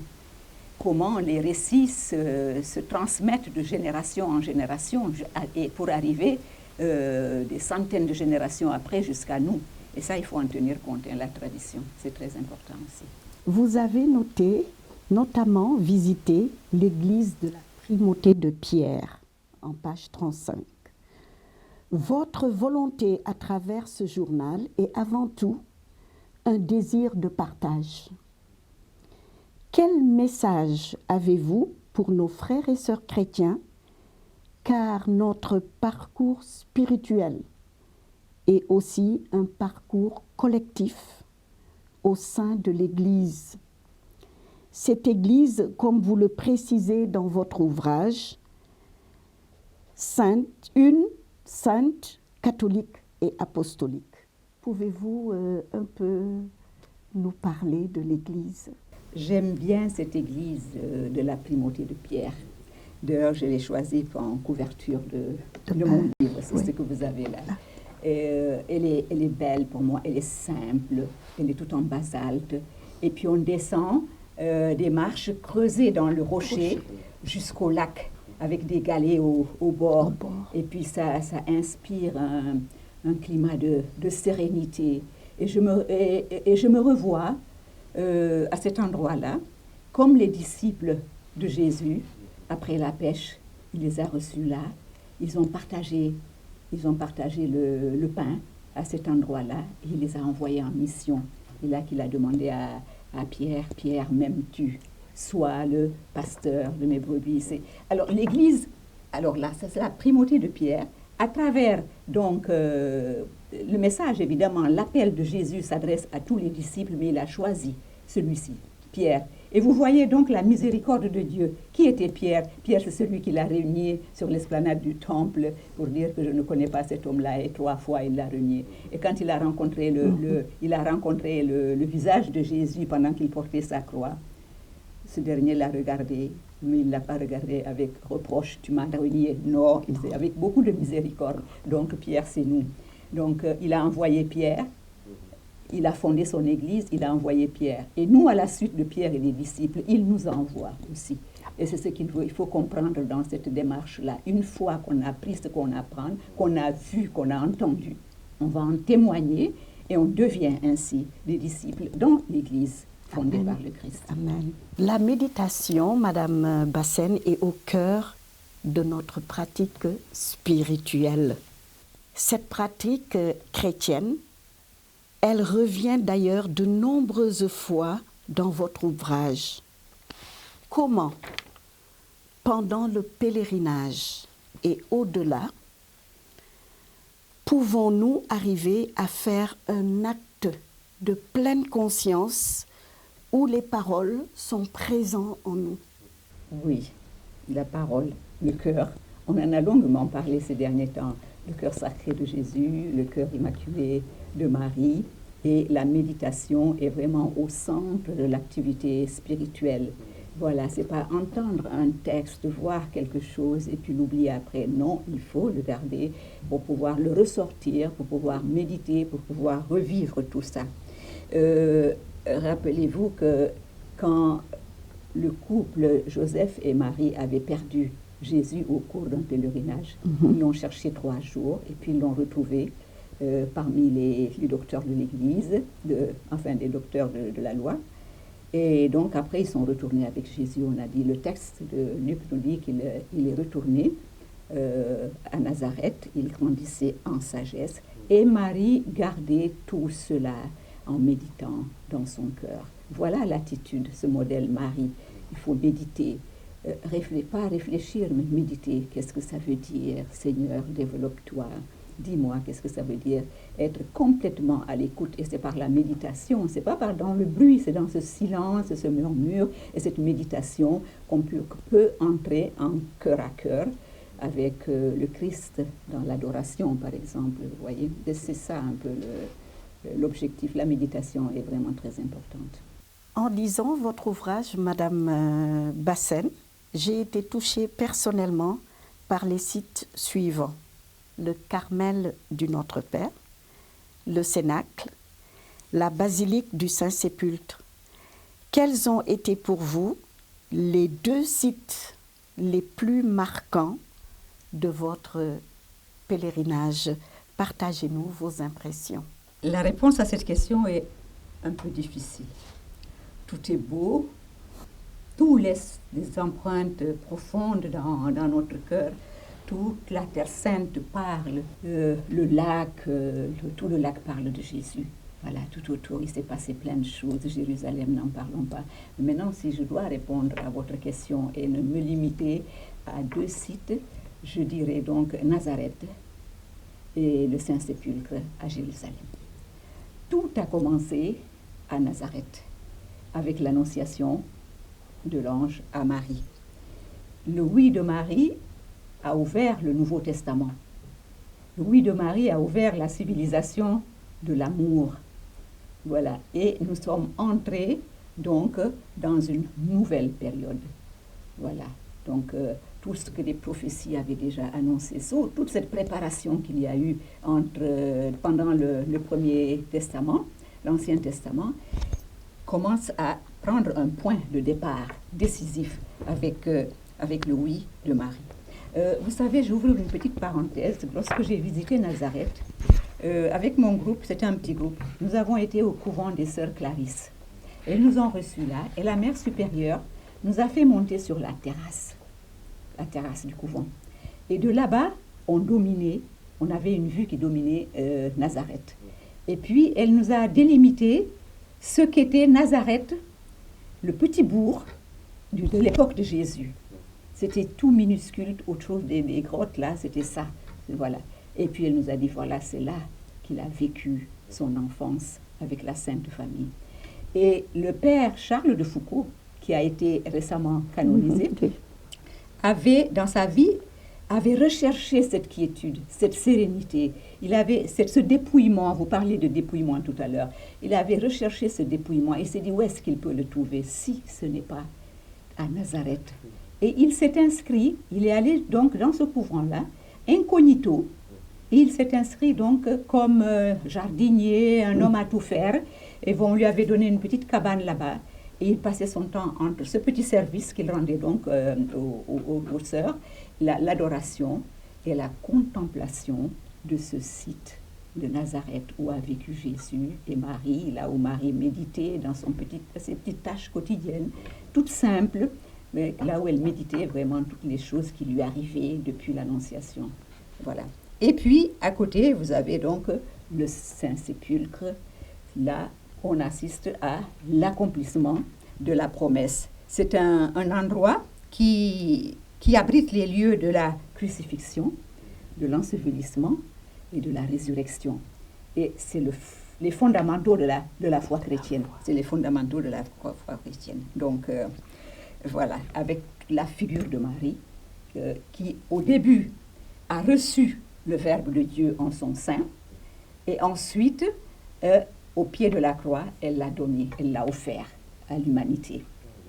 Comment les récits se transmettent de génération en génération et pour arriver des centaines de générations après jusqu'à nous. Et ça, il faut en tenir compte, hein, la tradition. C'est très important aussi. Vous avez notamment visité l'église de la Primauté de Pierre, en page 35. Votre volonté à travers ce journal est avant tout un désir de partage. Quel message avez-vous pour nos frères et sœurs chrétiens, car notre parcours spirituel est aussi un parcours collectif au sein de l'Église. Cette Église, comme vous le précisez dans votre ouvrage, sainte, catholique et apostolique. Pouvez-vous un peu nous parler de l'Église? J'aime bien cette Église de la Primauté de Pierre. D'ailleurs, je l'ai choisie en couverture de mon livre, c'est ce que vous avez là. Elle est belle pour moi, elle est simple, elle est toute en basalte. Et puis on descend des marches creusées dans le rocher jusqu'au lac, avec des galets au bord. Et puis ça inspire un climat de sérénité. Et je me revois à cet endroit-là, comme les disciples de Jésus, après la pêche, il les a reçus là. Ils ont partagé le pain à cet endroit-là. Il les a envoyés en mission. Et là qu'il a demandé à Pierre, « Pierre, m'aimes-tu? Sois le pasteur de mes brebis. » Alors l'Église, alors là, ça c'est la primauté de Pierre. À travers donc le message, évidemment, l'appel de Jésus s'adresse à tous les disciples, mais il a choisi celui-ci, Pierre. Et vous voyez donc la miséricorde de Dieu. Qui était Pierre? Pierre, c'est celui qui l'a renié sur l'esplanade du temple pour dire que je ne connais pas cet homme-là, et 3 fois il l'a renié. Et quand il a rencontré le visage de Jésus pendant qu'il portait sa croix, ce dernier l'a regardé, mais il ne l'a pas regardé avec reproche, tu m'as renié. Non, c'est avec beaucoup de miséricorde. Donc Pierre, c'est nous. Donc il a envoyé Pierre. Il a fondé son église, il a envoyé Pierre. Et nous, à la suite de Pierre et des disciples, il nous envoie aussi. Et c'est ce qu'il faut comprendre dans cette démarche-là. Une fois qu'on a pris ce qu'on apprend, qu'on a vu, qu'on a entendu, on va en témoigner et on devient ainsi des disciples dans l'église fondée par le Christ. Amen. La méditation, Madame Bassène, est au cœur de notre pratique spirituelle. Cette pratique chrétienne, elle revient d'ailleurs de nombreuses fois dans votre ouvrage. Comment, pendant le pèlerinage et au-delà, pouvons-nous arriver à faire un acte de pleine conscience où les paroles sont présentes en nous? Oui, la parole, le cœur. On en a longuement parlé ces derniers temps. Le cœur sacré de Jésus, le cœur immaculé de Marie, et la méditation est vraiment au centre de l'activité spirituelle. Voilà, c'est pas entendre un texte, voir quelque chose et puis l'oublier après. Non, il faut le garder pour pouvoir le ressortir, pour pouvoir méditer, pour pouvoir revivre tout ça. Rappelez-vous que quand le couple Joseph et Marie avaient perdu Jésus au cours d'un pèlerinage, ils l'ont cherché 3 jours et puis ils l'ont retrouvé parmi les docteurs de l'Église, des docteurs de la loi. Et donc après, ils sont retournés avec Jésus. On a dit, le texte de Luc nous dit qu'il est retourné à Nazareth. Il grandissait en sagesse. Et Marie gardait tout cela en méditant dans son cœur. Voilà l'attitude, ce modèle Marie. Il faut méditer. Pas réfléchir, mais méditer. Qu'est-ce que ça veut dire? Seigneur, développe-toi. Dis-moi, qu'est-ce que ça veut dire? Être complètement à l'écoute. Et c'est par la méditation, c'est pas dans le bruit, c'est dans ce silence, ce murmure et cette méditation qu'on peut entrer en cœur à cœur avec le Christ dans l'adoration, par exemple. Vous voyez, c'est ça un peu l'objectif. La méditation est vraiment très importante. En lisant votre ouvrage, Madame Bassène, j'ai été touchée personnellement par les sites suivants: le Carmel du Notre-Père, le Cénacle, la basilique du Saint-Sépulcre. Quels ont été pour vous les 2 sites les plus marquants de votre pèlerinage? Partagez-nous vos impressions. La réponse à cette question est un peu difficile. Tout est beau, tout laisse des empreintes profondes dans notre cœur. Toute la Terre Sainte parle, le lac, tout le lac parle de Jésus. Voilà, tout autour, il s'est passé plein de choses. Jérusalem, n'en parlons pas. Mais maintenant, si je dois répondre à votre question et ne me limiter à 2 sites, je dirais donc Nazareth et le Saint-Sépulcre à Jérusalem. Tout a commencé à Nazareth, avec l'annonciation de l'ange à Marie. Le oui de Marie a ouvert le Nouveau Testament. Le oui de Marie a ouvert la civilisation de l'amour. Voilà. Et nous sommes entrés donc dans une nouvelle période. Voilà. Donc tout ce que les prophéties avaient déjà annoncé, toute cette préparation qu'il y a eu pendant le Premier Testament, l'Ancien Testament, commence à prendre un point de départ décisif avec le oui de Marie. Vous savez, j'ouvre une petite parenthèse. Lorsque j'ai visité Nazareth, avec mon groupe, c'était un petit groupe, nous avons été au couvent des Sœurs Clarisse. Elles nous ont reçus là, et la mère supérieure nous a fait monter sur la terrasse du couvent. Et de là-bas, on avait une vue qui dominait Nazareth. Et puis, elle nous a délimité ce qu'était Nazareth, le petit bourg de l'époque de Jésus. C'était tout minuscule autour des grottes, là, c'était ça. Voilà. Et puis, elle nous a dit, voilà, c'est là qu'il a vécu son enfance avec la Sainte Famille. Et le père Charles de Foucauld, qui a été récemment canonisé, avait, dans sa vie, avait recherché cette quiétude, cette sérénité. Il avait ce dépouillement, vous parliez de dépouillement tout à l'heure, il avait recherché ce dépouillement et s'est dit où est-ce qu'il peut le trouver si ce n'est pas à Nazareth. Et il s'est inscrit, il est allé donc dans ce couvent-là, incognito, et il s'est inscrit donc comme jardinier, un homme à tout faire, et on lui avait donné une petite cabane là-bas. Et il passait son temps entre ce petit service qu'il rendait donc aux sœurs, l'adoration et la contemplation de ce site de Nazareth où a vécu Jésus et Marie, là où Marie méditait dans ses petites tâches quotidiennes, toutes simples, mais là où elle méditait vraiment toutes les choses qui lui arrivaient depuis l'Annonciation. Voilà. Et puis, à côté, vous avez donc le Saint-Sépulcre, là on assiste à l'accomplissement de la promesse. C'est un endroit qui abrite les lieux de la crucifixion, de l'ensevelissement et de la résurrection. Et c'est les fondamentaux de la foi chrétienne. C'est les fondamentaux de la foi chrétienne. Donc, voilà, avec la figure de Marie, qui au début a reçu le Verbe de Dieu en son sein, et ensuite, au pied de la croix, elle l'a donné, elle l'a offert à l'humanité.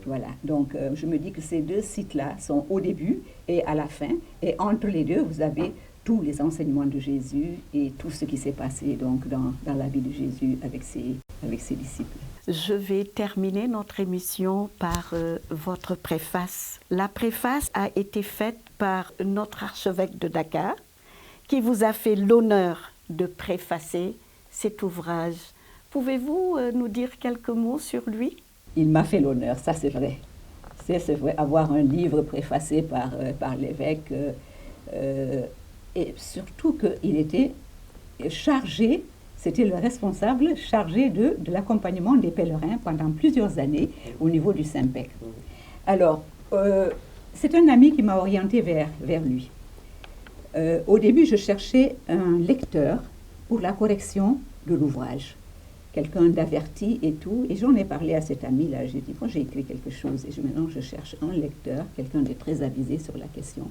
Voilà, donc je me dis que ces deux sites-là sont au début et à la fin, et entre les deux, vous avez tous les enseignements de Jésus et tout ce qui s'est passé donc dans la vie de Jésus avec ses disciples. Je vais terminer notre émission par votre préface. La préface a été faite par notre archevêque de Dakar, qui vous a fait l'honneur de préfacer cet ouvrage. Pouvez-vous nous dire quelques mots sur lui? Il m'a fait l'honneur, ça c'est vrai. C'est vrai, avoir un livre préfacé par l'évêque, et surtout qu'il était chargé, c'était le responsable chargé de l'accompagnement des pèlerins pendant plusieurs années au niveau du Saint-Pec. Alors, c'est un ami qui m'a orienté vers lui. Au début, je cherchais un lecteur pour la correction de l'ouvrage. Quelqu'un d'averti et tout. Et j'en ai parlé à cet ami-là. J'ai dit, moi j'ai écrit quelque chose et maintenant je cherche un lecteur, quelqu'un de très avisé sur la question.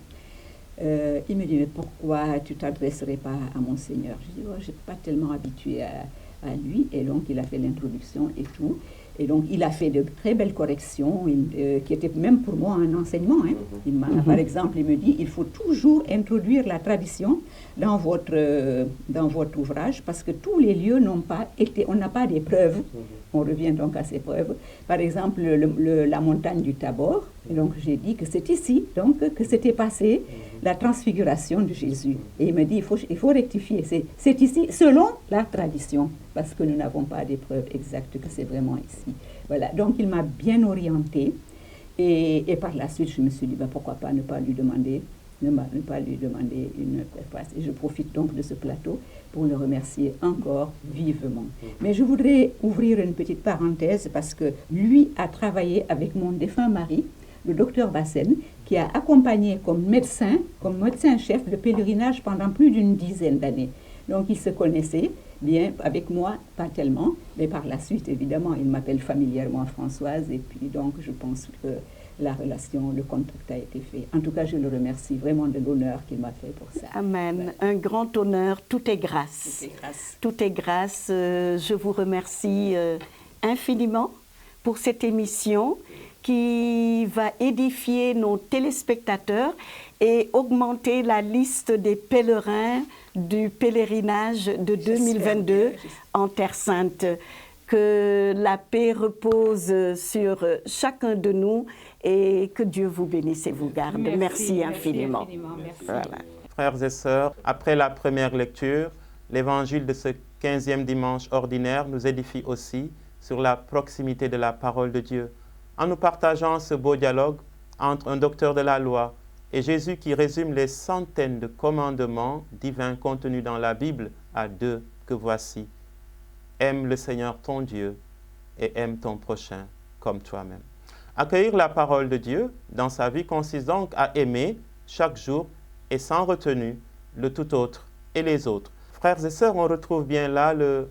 Il me dit, mais pourquoi tu ne t'adresserais pas à Monseigneur? Je dis, oh, je ne suis pas tellement habituée à lui. Et donc il a fait l'introduction et tout. Et donc il a fait de très belles corrections qui étaient même pour moi un enseignement. Hein. Par exemple, il me dit, il faut toujours introduire la tradition dans votre ouvrage parce que tous les lieux n'ont pas été, on n'a pas des preuves. On revient donc à ces preuves. Par exemple, la montagne du Tabor. Et donc j'ai dit que c'est ici donc que s'était passé la transfiguration de Jésus. Et il me dit, il faut rectifier. C'est ici selon la tradition parce que nous n'avons pas des preuves exactes que c'est vraiment ici. Voilà. Donc il m'a bien orientée et par la suite je me suis dit pourquoi pas ne pas lui demander une préface. Et je profite donc de ce plateau pour le remercier encore vivement. Mais je voudrais ouvrir une petite parenthèse parce que lui a travaillé avec mon défunt mari, le docteur Bassène, qui a accompagné comme médecin-chef le pèlerinage pendant plus d'une dizaine d'années. Donc il se connaissait bien, avec moi pas tellement, mais par la suite évidemment il m'appelle familièrement Françoise et puis donc je pense que la relation, le contact a été fait. En tout cas, je le remercie vraiment de l'honneur qu'il m'a fait pour ça. Amen. Voilà. Un grand honneur. Tout est grâce. Tout est grâce. Tout est grâce. Je vous remercie infiniment pour cette émission qui va édifier nos téléspectateurs et augmenter la liste des pèlerins du pèlerinage de 2022 en Terre Sainte. Que la paix repose sur chacun de nous et que Dieu vous bénisse et vous garde. Merci infiniment. Merci. Voilà. Frères et sœurs, après la première lecture, l'évangile de ce 15e dimanche ordinaire nous édifie aussi sur la proximité de la parole de Dieu, en nous partageant ce beau dialogue entre un docteur de la loi et Jésus qui résume les centaines de commandements divins contenus dans la Bible à deux que voici. Aime le Seigneur ton Dieu et aime ton prochain comme toi-même. Accueillir la parole de Dieu dans sa vie consiste donc à aimer chaque jour et sans retenue le tout autre et les autres. Frères et sœurs, on retrouve bien là le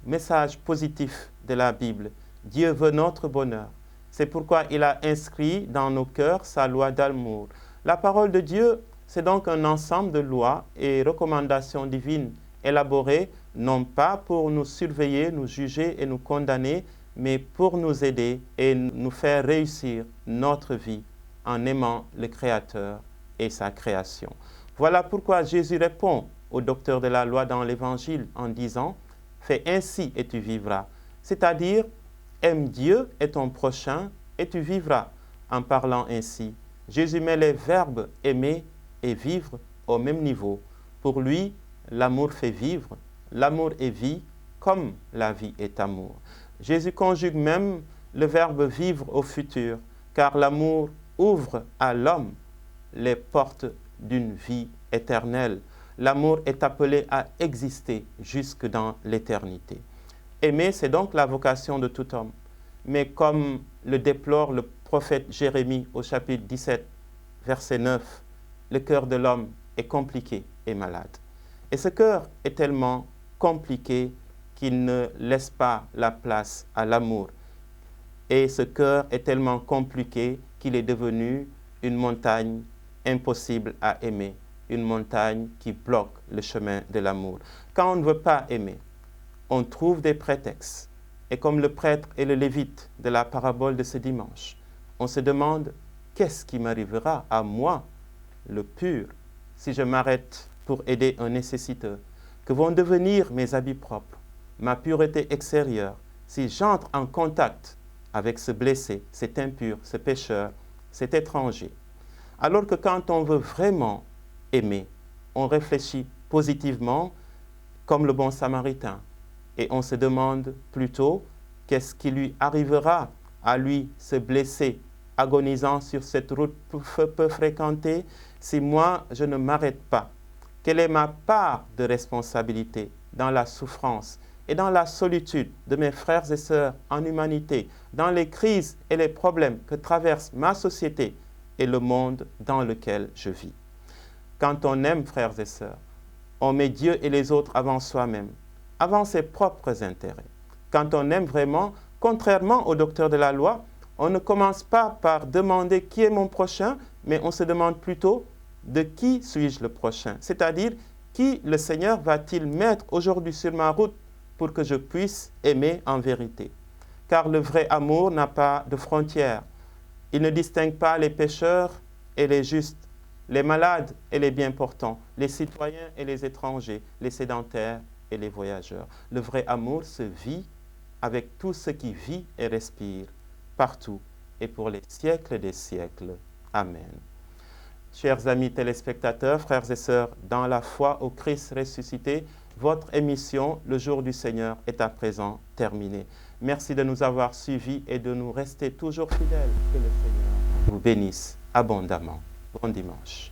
message positif de la Bible. Dieu veut notre bonheur. C'est pourquoi il a inscrit dans nos cœurs sa loi d'amour. La parole de Dieu, c'est donc un ensemble de lois et recommandations divines élaborées non pas pour nous surveiller, nous juger et nous condamner, mais pour nous aider et nous faire réussir notre vie en aimant le Créateur et sa création. Voilà pourquoi Jésus répond au docteur de la loi dans l'Évangile en disant « Fais ainsi et tu vivras », c'est-à-dire « Aime Dieu et ton prochain et tu vivras ». En parlant ainsi, Jésus met les verbes « aimer » et « vivre » au même niveau. Pour lui, l'amour fait vivre, l'amour est vie, comme la vie est amour. Jésus conjugue même le verbe « vivre » au futur, car l'amour ouvre à l'homme les portes d'une vie éternelle. L'amour est appelé à exister jusque dans l'éternité. Aimer, c'est donc la vocation de tout homme. Mais comme le déplore le prophète Jérémie au chapitre 17, verset 9, le cœur de l'homme est compliqué et malade. Et ce cœur est tellement compliqué qu'il ne laisse pas la place à l'amour. Et ce cœur est tellement compliqué qu'il est devenu une montagne impossible à aimer, une montagne qui bloque le chemin de l'amour. Quand on ne veut pas aimer, on trouve des prétextes. Et comme le prêtre et le lévite de la parabole de ce dimanche, on se demande « Qu'est-ce qui m'arrivera à moi, le pur, si je m'arrête pour aider un nécessiteux? Que vont devenir mes habits propres, ma pureté extérieure, si j'entre en contact avec ce blessé, cet impur, ce pécheur, cet étranger ?» Alors que quand on veut vraiment aimer, on réfléchit positivement comme le bon samaritain et on se demande plutôt qu'est-ce qui lui arrivera à lui, ce blessé, agonisant sur cette route peu fréquentée, si moi je ne m'arrête pas. Quelle est ma part de responsabilité dans la souffrance et dans la solitude de mes frères et sœurs en humanité, dans les crises et les problèmes que traverse ma société et le monde dans lequel je vis. Quand on aime, frères et sœurs, on met Dieu et les autres avant soi-même, avant ses propres intérêts. Quand on aime vraiment, contrairement au docteur de la loi, on ne commence pas par demander qui est mon prochain, mais on se demande plutôt de qui suis-je le prochain, c'est-à-dire qui le Seigneur va-t-il mettre aujourd'hui sur ma route pour que je puisse aimer en vérité. Car le vrai amour n'a pas de frontières. Il ne distingue pas les pécheurs et les justes, les malades et les bien portants, les citoyens et les étrangers, les sédentaires et les voyageurs. Le vrai amour se vit avec tout ce qui vit et respire, partout et pour les siècles des siècles. Amen. Chers amis téléspectateurs, frères et sœurs, dans la foi au Christ ressuscité, votre émission, Le Jour du Seigneur, est à présent terminée. Merci de nous avoir suivis et de nous rester toujours fidèles. Que le Seigneur vous bénisse abondamment. Bon dimanche.